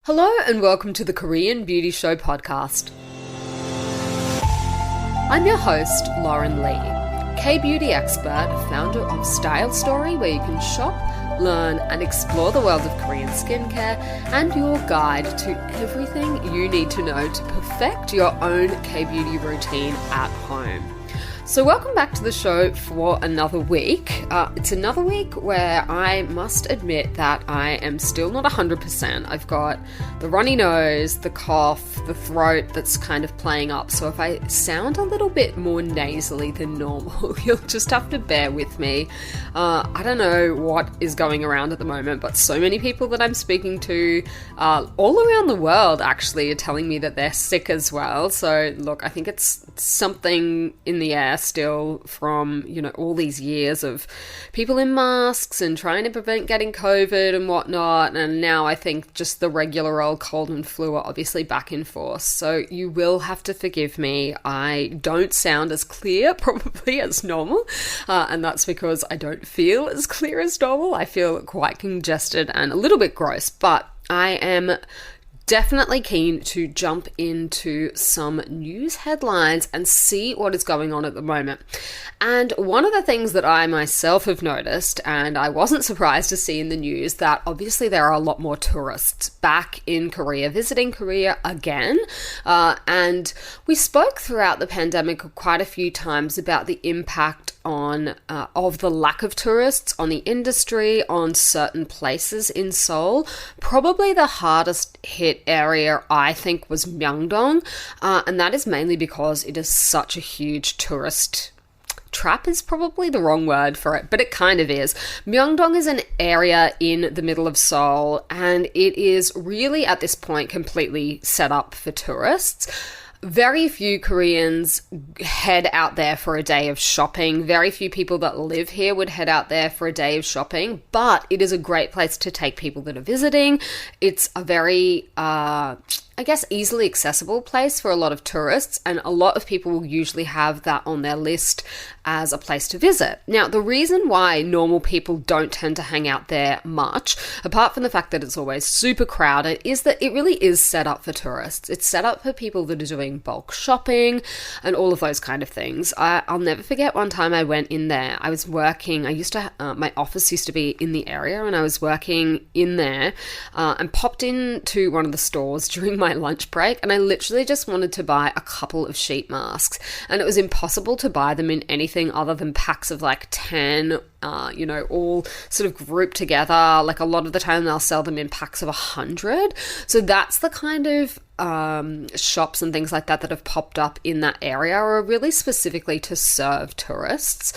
Hello and welcome to the Korean Beauty Show podcast. I'm your host, Lauren Lee, K-beauty expert, founder of Style Story, where you can shop, learn and explore the world of Korean skincare, and your guide to everything you need to know to perfect your own K-beauty routine at home. So welcome back to the show for another week. It's another week where I must admit that I am still not 100%. I've got the runny nose, the cough, the throat that's kind of playing up. So if I sound a little bit more nasally than normal, you'll just have to bear with me. I don't know what is going around at the moment, but so many people that I'm speaking to all around the world actually are telling me that they're sick as well. So look, I think it's something in the air still from, all these years of people in masks and trying to prevent getting COVID and whatnot. And now I think just the regular old cold and flu are obviously back in force. So you will have to forgive me. I don't sound as clear probably as normal. And that's because I don't feel as clear as normal. I feel quite congested and a little bit gross, but I am definitely keen to jump into some news headlines and see what is going on at the moment. And one of the things that I myself have noticed, and I wasn't surprised to see in the news, that obviously there are a lot more tourists back in Korea, visiting Korea again. And we spoke throughout the pandemic quite a few times about the impact of the lack of tourists on the industry, on certain places in Seoul. Probably the hardest hit area, I think, was Myeongdong, and that is mainly because it is such a huge tourist trap is probably the wrong word for it, but it kind of is. Myeongdong is an area in the middle of Seoul, and it is really at this point completely set up for tourists. Very few Koreans head out there for a day of shopping. Very few people that live here would head out there for a day of shopping, but it is a great place to take people that are visiting. It's a very, easily accessible place for a lot of tourists, and a lot of people will usually have that on their list as a place to visit. Now, the reason why normal people don't tend to hang out there much, apart from the fact that it's always super crowded, is that it really is set up for tourists. It's set up for people that are doing bulk shopping and all of those kind of things. I'll never forget one time I went in there. I was working, my office used to be in the area, and I was working in there and popped into one of the stores during my lunch break, and I literally just wanted to buy a couple of sheet masks, and it was impossible to buy them in anything other than packs of like 10, all sort of grouped together. Like a lot of the time they'll sell them in packs of 100. So that's the kind of shops and things like that that have popped up in that area, are really specifically to serve tourists.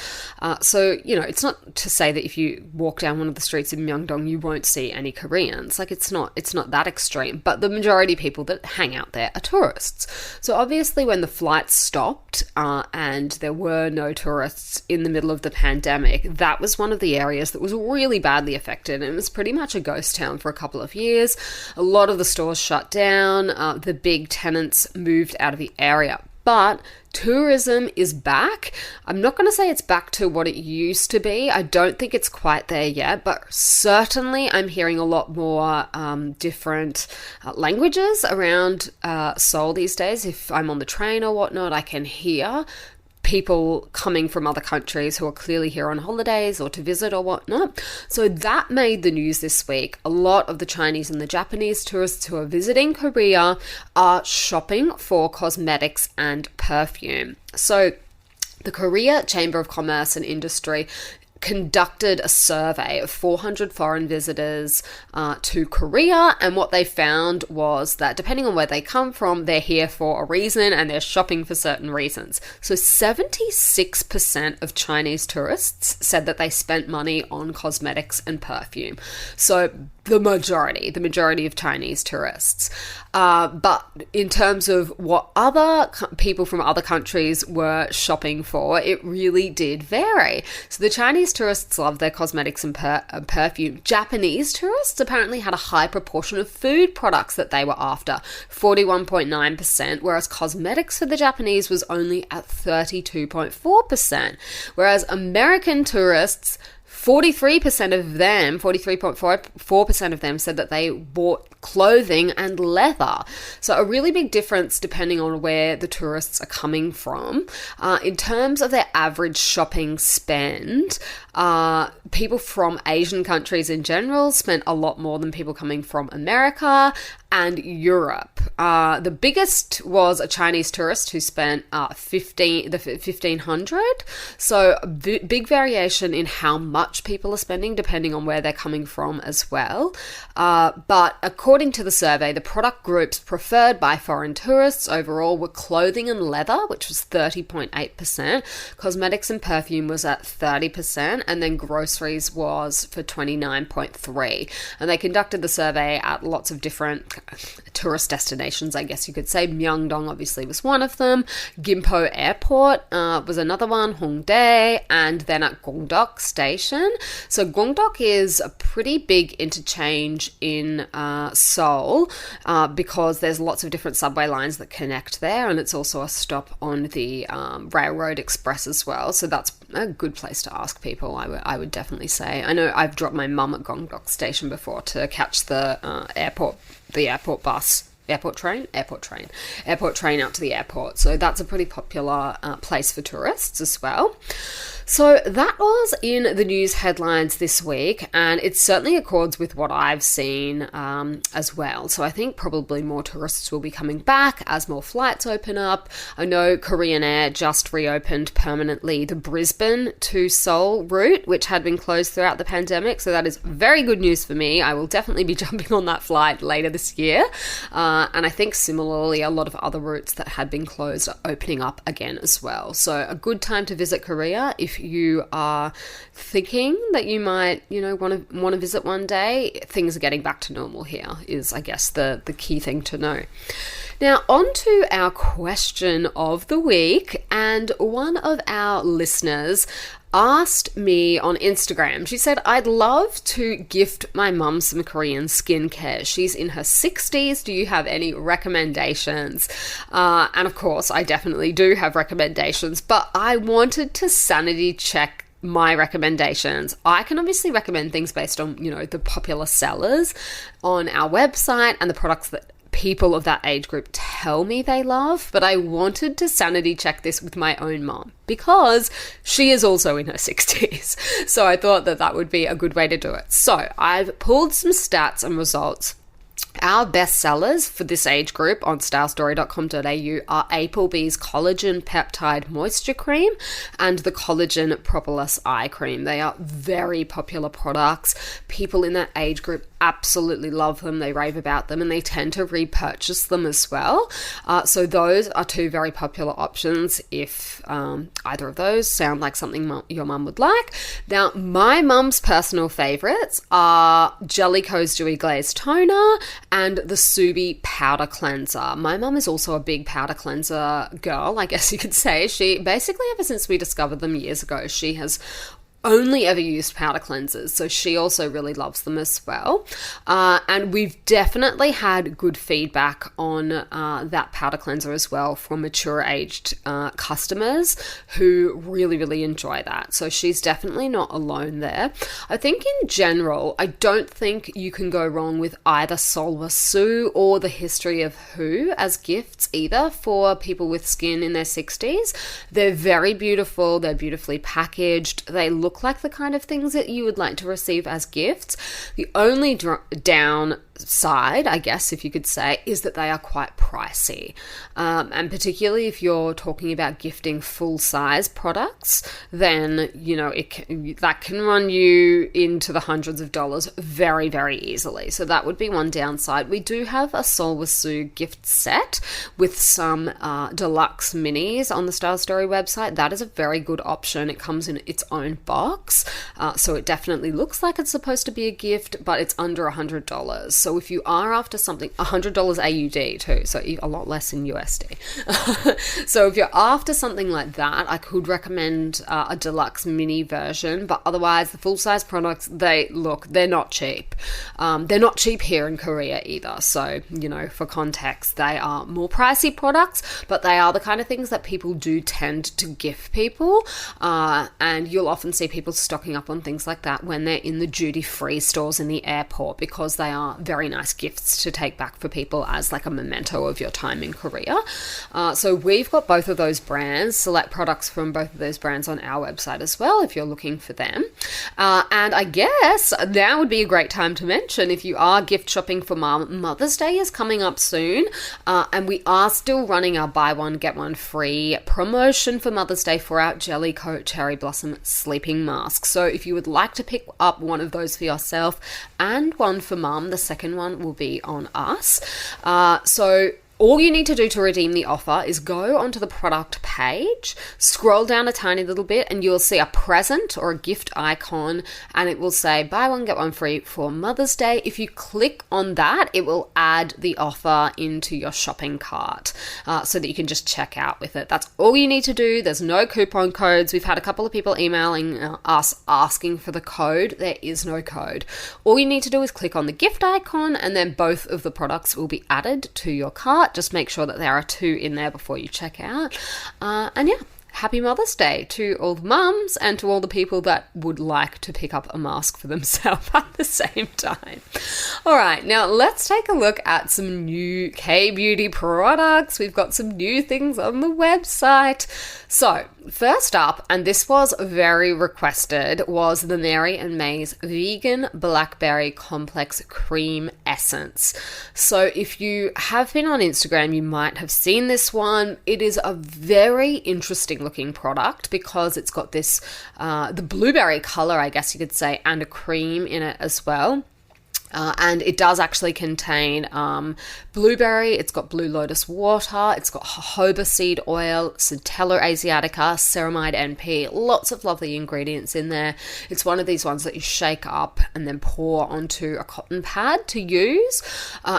So it's not to say that if you walk down one of the streets in Myeongdong you won't see any Koreans. Like it's not that extreme, but the majority of people that hang out there are tourists. So obviously when the flights stopped and there were no tourists in the middle of the pandemic, that was one of the areas that was really badly affected, and it was pretty much a ghost town for a couple of years. A lot of the stores shut down. The big tenants moved out of the area. But tourism is back. I'm not going to say it's back to what it used to be. I don't think it's quite there yet, but certainly I'm hearing a lot more different languages around Seoul these days. If I'm on the train or whatnot, I can hear people coming from other countries who are clearly here on holidays or to visit or whatnot. So that made the news this week. A lot of the Chinese and the Japanese tourists who are visiting Korea are shopping for cosmetics and perfume. So the Korea Chamber of Commerce and Industry conducted a survey of 400 foreign visitors to Korea, and what they found was that depending on where they come from, they're here for a reason and they're shopping for certain reasons. So 76% of Chinese tourists said that they spent money on cosmetics and perfume. So the majority of Chinese tourists. But in terms of what other people from other countries were shopping for, it really did vary. So the Chinese tourists love their cosmetics and perfume. Japanese tourists apparently had a high proportion of food products that they were after, 41.9%, whereas cosmetics for the Japanese was only at 32.4%, whereas American tourists 43% of them, 43.4% of them said that they bought clothing and leather. So a really big difference depending on where the tourists are coming from. In terms of their average shopping spend, people from Asian countries in general spent a lot more than people coming from America and Europe. The biggest was a Chinese tourist who spent $1,500. So big variation in how much people are spending depending on where they're coming from as well. But according to the survey, the product groups preferred by foreign tourists overall were clothing and leather, which was 30.8%. Cosmetics and perfume was at 30%, and then groceries was for 29.3%. And they conducted the survey at lots of different tourist destinations, I guess you could say. Myeongdong obviously was one of them. Gimpo Airport was another one, Hongdae, and then at Gongdeok Station. So Gongdeok is a pretty big interchange in Seoul because there's lots of different subway lines that connect there, and it's also a stop on the Railroad Express as well. So that's a good place to ask people, I would definitely say. I know I've dropped my mum at Gongdeok Station before to catch the airport train out to the airport. So that's a pretty popular place for tourists as well. So that was in the news headlines this week, and it certainly accords with what I've seen as well. So I think probably more tourists will be coming back as more flights open up. I know Korean Air just reopened permanently the Brisbane to Seoul route, which had been closed throughout the pandemic. So that is very good news for me. I will definitely be jumping on that flight later this year. And I think similarly, a lot of other routes that had been closed are opening up again as well. So a good time to visit Korea if you are thinking that you might, want to visit one day. Things are getting back to normal here is, I guess, the key thing to know. Now, on to our question of the week, and one of our listeners asked me on Instagram. She said, I'd love to gift my mum some Korean skincare. She's in her 60s. Do you have any recommendations? And of course, I definitely do have recommendations, but I wanted to sanity check my recommendations. I can obviously recommend things based on, the popular sellers on our website and the products that people of that age group tell me they love, but I wanted to sanity check this with my own mom because she is also in her 60s. So I thought that would be a good way to do it. So I've pulled some stats and results. Our best sellers for this age group on stylestory.com.au are Applebee's Collagen Peptide Moisture Cream and the Collagen Propolis Eye Cream. They are very popular products. People in that age group absolutely love them. They rave about them and they tend to repurchase them as well. So those are two very popular options if either of those sound like something your mum would like. Now, my mum's personal favorites are Jellicoe's Dewy Glaze Toner and the Subi Powder Cleanser. My mum is also a big powder cleanser girl, I guess you could say. She basically, ever since we discovered them years ago, she has only ever used powder cleansers, so she also really loves them as well. And we've definitely had good feedback on that powder cleanser as well from mature aged customers who really enjoy that. So she's definitely not alone there. I think in general, I don't think you can go wrong with either Solwa Su or the History of Who as gifts either for people with skin in their 60s. They're very beautiful. They're beautifully packaged. They look like the kind of things that you would like to receive as gifts. The only downside, I guess, if you could say, is that they are quite pricey. And particularly if you're talking about gifting full-size products, then, that can run you into the hundreds of dollars very easily. So that would be one downside. We do have a Solwa Su gift set with some deluxe minis on the Style Story website. That is a very good option. It comes in its own box, so it definitely looks like it's supposed to be a gift, but it's under $100. So So if you are after something, $100 AUD too, so a lot less in USD. So if you're after something like that, I could recommend a deluxe mini version, but otherwise the full-size products, they're not cheap. They're not cheap here in Korea either. So, for context, they are more pricey products, but they are the kind of things that people do tend to gift people. And you'll often see people stocking up on things like that when they're in the duty-free stores in the airport, because they are very nice gifts to take back for people as like a memento of your time in Korea. So we've got both of those brands, select products from both of those brands on our website as well, if you're looking for them. And I guess now would be a great time to mention, if you are gift shopping for mum, Mother's Day is coming up soon, and we are still running our buy one, get one free promotion for Mother's Day for our Jelly Coat Cherry Blossom sleeping mask. So if you would like to pick up one of those for yourself and one for mum, the second one will be on us. So all you need to do to redeem the offer is go onto the product page, scroll down a tiny little bit, and you'll see a present or a gift icon, and it will say buy one, get one free for Mother's Day. If you click on that, it will add the offer into your shopping cart so that you can just check out with it. That's all you need to do. There's no coupon codes. We've had a couple of people emailing us asking for the code. There is no code. All you need to do is click on the gift icon, and then both of the products will be added to your cart. Just make sure that there are 2 in there before you check out. And yeah, happy Mother's Day to all the mums and to all the people that would like to pick up a mask for themselves at the same time. All right, now let's take a look at some new K-beauty products. We've got some new things on the website. So first up, and this was very requested, was the Mary and May's Vegan Blackberry Complex Cream Essence. So if you have been on Instagram, you might have seen this one. It is a very interesting looking product because it's got this, the blueberry color, I guess you could say, and a cream in it as well. And it does actually contain blueberry, it's got blue lotus water, it's got jojoba seed oil, Centella asiatica, ceramide NP, lots of lovely ingredients in there. It's one of these ones that you shake up and then pour onto a cotton pad to use.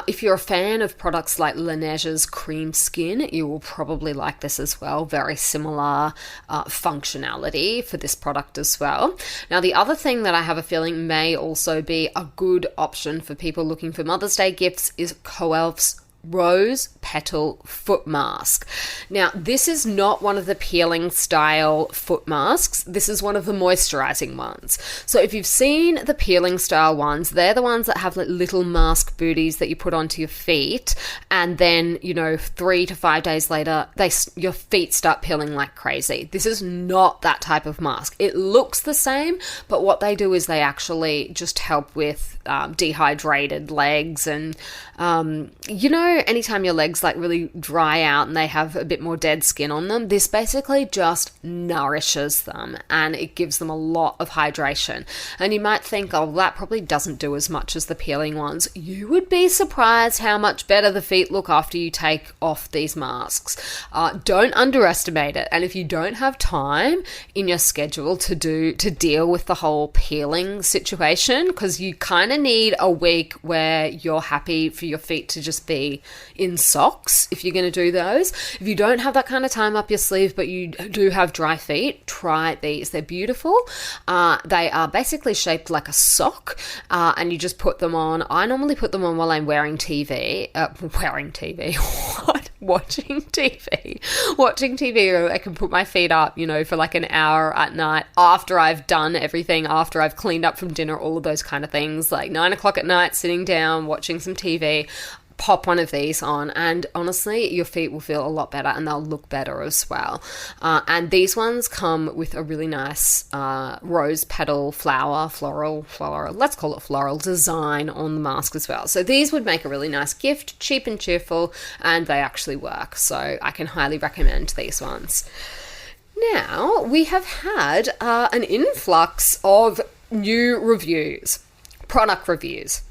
If you're a fan of products like Laneige's Cream Skin, you will probably like this as well. Very similar functionality for this product as well. Now, the other thing that I have a feeling may also be a good option for people looking for Mother's Day gifts is KOELF's Rose Petal foot mask. Now, this is not one of the peeling style foot masks. This is one of the moisturizing ones. So if you've seen the peeling style ones, they're the ones that have like little mask booties that you put onto your feet, and then 3 to 5 days later your feet start peeling like crazy. This is not that type of mask. It looks the same, but what they do is they actually just help with dehydrated legs, and anytime your legs like really dry out and they have a bit more dead skin on them, this basically just nourishes them and it gives them a lot of hydration. And you might think, oh, that probably doesn't do as much as the peeling ones. You would be surprised how much better the feet look after you take off these masks. Don't underestimate it. And if you don't have time in your schedule to deal with the whole peeling situation, because you kind of need a week where you're happy for your feet to just be in socks if you're going to do those. If you don't have that kind of time up your sleeve but you do have dry feet, try these. They're beautiful. They are basically shaped like a sock, and you just put them on. I normally put them on while I'm wearing TV. What? Watching TV. Watching TV. I can put my feet up, for like an hour at night after I've done everything, after I've cleaned up from dinner, all of those kind of things, like 9 o'clock at night, sitting down, watching some TV. Pop one of these on, and honestly, your feet will feel a lot better and they'll look better as well. And these ones come with a really nice rose petal floral, let's call it floral design on the mask as well. So these would make a really nice gift, cheap and cheerful, and they actually work. So I can highly recommend these ones. Now, we have had an influx of new reviews, product reviews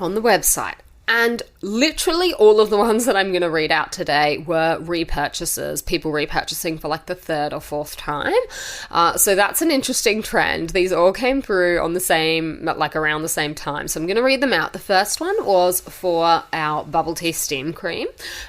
on the website. And literally all of the ones that I'm going to read out today were repurchases, people repurchasing for like the third or fourth time. So that's an interesting trend. These all came through on the same, like around the same time. So I'm going to read them out. The first one was for our bubble tea steam cream,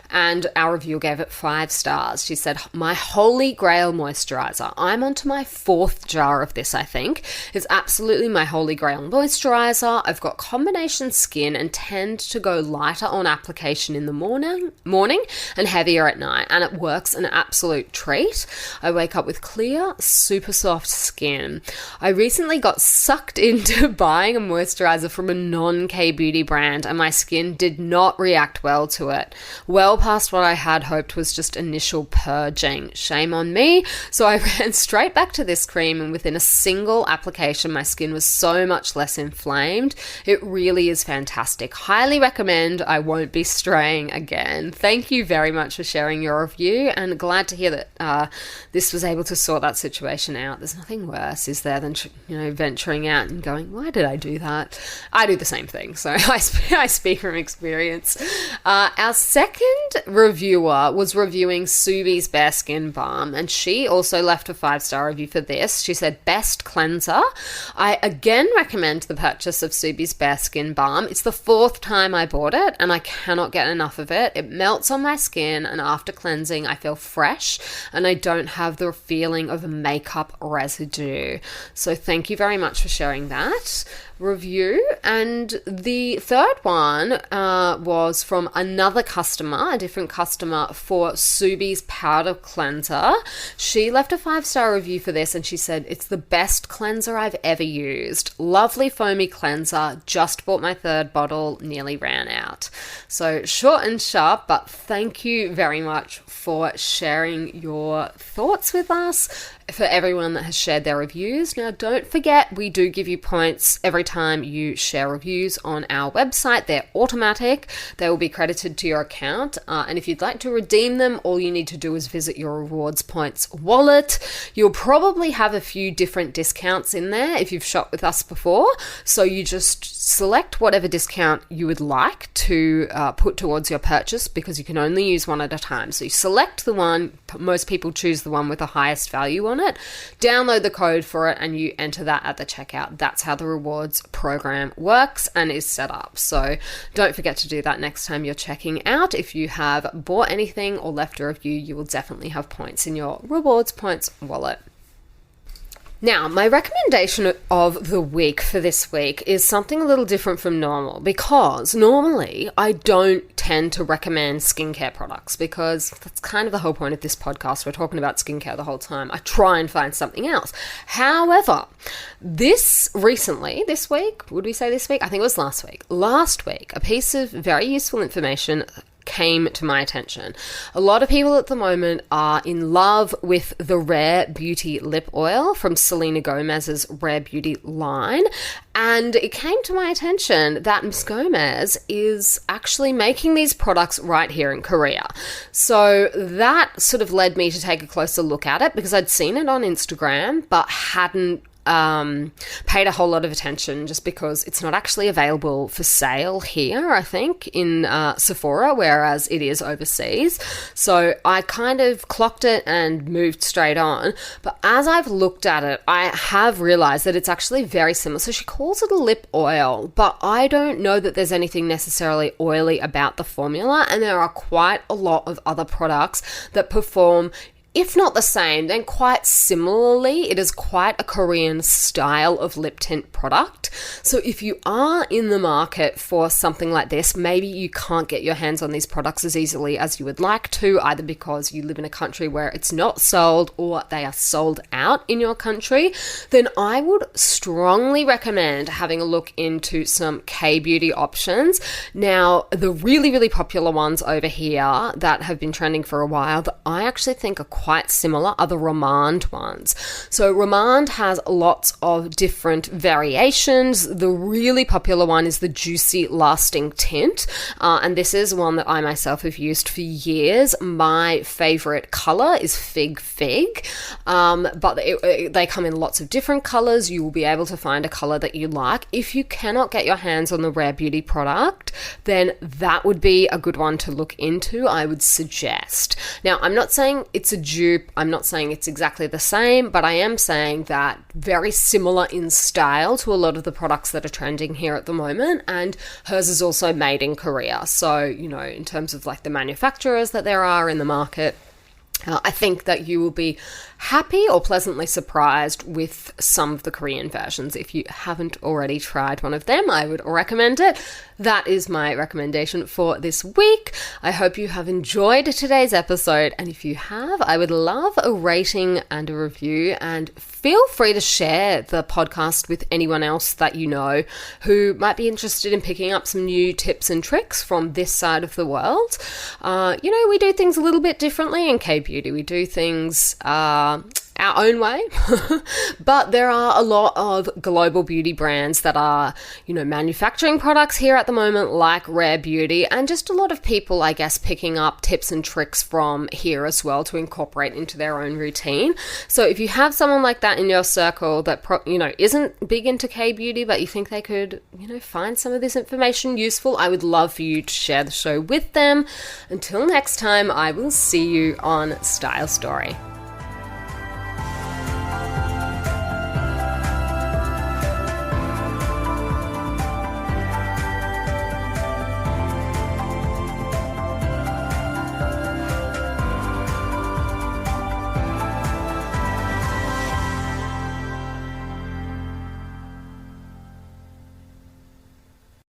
and our reviewer gave it 5 stars. She said, "My holy grail moisturizer. I'm onto my 4th jar of this, I think. It's absolutely my holy grail moisturizer. I've got combination skin and tend to go lighter on application in the morning and heavier at night, and it works an absolute treat. I wake up with clear, super soft skin. I recently got sucked into buying a moisturizer from a non-K-beauty brand, and my skin did not react well to it. Well past what I had hoped was just initial purging. Shame on me. So I ran straight back to this cream, and within a single application, my skin was so much less inflamed. It really is fantastic. Highly recommend. I won't be straying again." Thank you very much for sharing your review, and glad to hear that this was able to sort that situation out. There's nothing worse, is there, than venturing out and going, "Why did I do that?" I do the same thing, so I speak from experience. Our second reviewer was reviewing Subi's Bare Skin Balm, and she also left a 5-star review for this. She said, "Best cleanser. I again recommend the purchase of Subi's Bare Skin Balm. It's the 4th time I bought it, and I cannot get enough of it. It melts on my skin, and after cleansing I feel fresh and I don't have the feeling of makeup residue." So thank you very much for sharing that review. And the third one was from another customer, a different customer, for Subi's powder cleanser. She left a 5-star review for this, and she said, "It's the best cleanser I've ever used. Lovely foamy cleanser. Just bought my 3rd bottle, nearly ran out." So short and sharp, but thank you very much for sharing your thoughts with us. For everyone that has shared their reviews. Now, don't forget, we do give you points every time you share reviews on our website. They're automatic. They will be credited to your account. And if you'd like to redeem them, all you need to do is visit your rewards points wallet. You'll probably have a few different discounts in there if you've shopped with us before. So you just select whatever discount you would like to put towards your purchase, because you can only use one at a time. So you select the one, most people choose the one with the highest value on it, download the code for it, and you enter that at the checkout. That's how the rewards program works and is set up. So don't forget to do that next time you're checking out. If you have bought anything or left a review, you will definitely have points in your rewards points wallet. Now, my recommendation of the week for this week is something a little different from normal, because normally I don't tend to recommend skincare products, because that's kind of the whole point of this podcast. We're talking about skincare the whole time. I try and find something else. However, this week, would we say this week? I think it was last week. Last week, a piece of very useful information came to my attention. A lot of people at the moment are in love with the Rare Beauty lip oil from Selena Gomez's Rare Beauty line, and it came to my attention that Miss Gomez is actually making these products right here in Korea. So that sort of led me to take a closer look at it, because I'd seen it on Instagram but hadn't paid a whole lot of attention, just because it's not actually available for sale here, I think, in Sephora, whereas it is overseas. So I kind of clocked it and moved straight on. But as I've looked at it, I have realized that it's actually very similar. So she calls it a lip oil, but I don't know that there's anything necessarily oily about the formula. And there are quite a lot of other products that perform, if not the same, then quite similarly. It is quite a Korean style of lip tint product. So if you are in the market for something like this, maybe you can't get your hands on these products as easily as you would like to, either because you live in a country where it's not sold or they are sold out in your country, then I would strongly recommend having a look into some K-beauty options. Now, the really, really popular ones over here that have been trending for a while that I actually think are quite similar are the Romand ones. So Romand has lots of different variations foundations, the really popular one is the Juicy Lasting Tint, and this is one that I myself have used for years. My favorite color is Fig, but they come in lots of different colors. You will be able to find a color that you like. If you cannot get your hands on the Rare Beauty product, then that would be a good one to look into, I would suggest. Now, I'm not saying it's a dupe, I'm not saying it's exactly the same, but I am saying that very similar in style to a lot of the products that are trending here at the moment, and hers is also made in Korea. So, you know, in terms of like the manufacturers that there are in the market, I think that you will be happy or pleasantly surprised with some of the Korean versions. If you haven't already tried one of them, I would recommend it. That is my recommendation for this week. I hope you have enjoyed today's episode, and if you have, I would love a rating and a review, and feel free to share the podcast with anyone else that you know who might be interested in picking up some new tips and tricks from this side of the world. You know, we do things a little bit differently in K-Beauty. We do things our own way, but there are a lot of global beauty brands that are, you know, manufacturing products here at the moment, like Rare Beauty, and just a lot of people, I guess, picking up tips and tricks from here as well to incorporate into their own routine. So if you have someone like that in your circle that, you know, isn't big into K-Beauty, but you think they could, you know, find some of this information useful, I would love for you to share the show with them. Until next time, I will see you on Style Story.